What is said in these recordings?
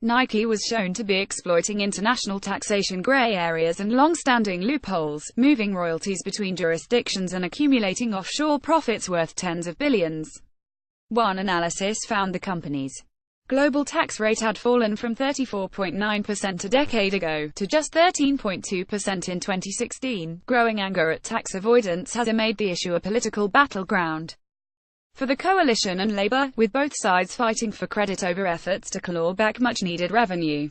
Nike was shown to be exploiting international taxation gray areas and long-standing loopholes, moving royalties between jurisdictions and accumulating offshore profits worth tens of billions. One analysis found the company's global tax rate had fallen from 34.9% a decade ago, to just 13.2% in 2016. Growing anger at tax avoidance has made the issue a political battleground for the coalition and Labour, with both sides fighting for credit over efforts to claw back much-needed revenue.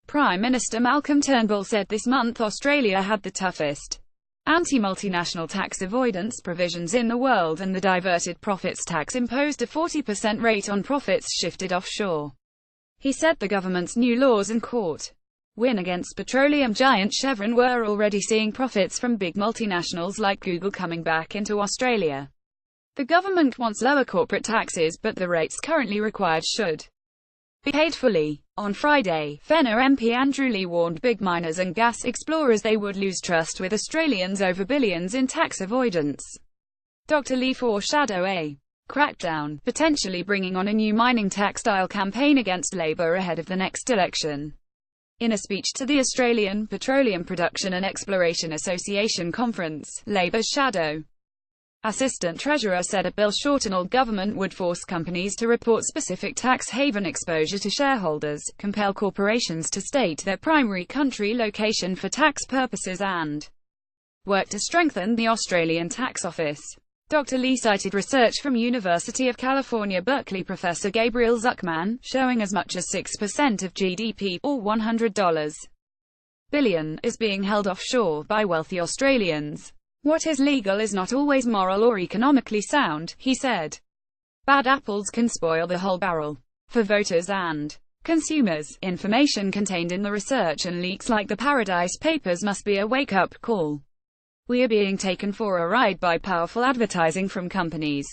Prime Minister Malcolm Turnbull said this month Australia had the toughest anti-multinational tax avoidance provisions in the world, and the diverted profits tax imposed a 40% rate on profits shifted offshore. He said the government's new laws and court win against petroleum giant Chevron were already seeing profits from big multinationals like Google coming back into Australia. The government wants lower corporate taxes, but the rates currently required should be paid fully. On Friday, Fenner MP Andrew Leigh warned big miners and gas explorers they would lose trust with Australians over billions in tax avoidance. Dr. Leigh foreshadowed a crackdown, potentially bringing on a new mining tax-style campaign against Labour ahead of the next election. In a speech to the Australian Petroleum Production and Exploration Association conference, Labour's shadow Assistant Treasurer said a bill shortened government would force companies to report specific tax haven exposure to shareholders, compel corporations to state their primary country location for tax purposes, and work to strengthen the Australian Tax Office. Dr. Leigh cited research from University of California Berkeley professor Gabriel Zuckman, showing as much as 6% of GDP, or $100 billion, is being held offshore by wealthy Australians. What is legal is not always moral or economically sound, he said. Bad apples can spoil the whole barrel. For voters and consumers, information contained in the research and leaks like the Paradise Papers must be a wake-up call. We are being taken for a ride by powerful advertising from companies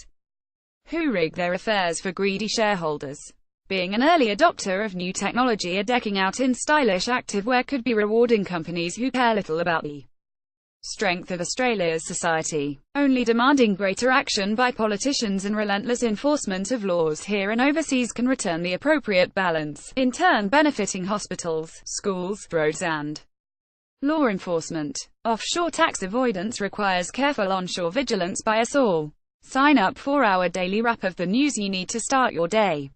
who rig their affairs for greedy shareholders. Being an early adopter of new technology or decking out in stylish activewear could be rewarding companies who care little about the strength of Australia's society, only demanding greater action by politicians and relentless enforcement of laws here and overseas can return the appropriate balance, in turn benefiting hospitals, schools, roads and law enforcement. Offshore tax avoidance requires careful onshore vigilance by us all. Sign up for our daily wrap of the news you need to start your day.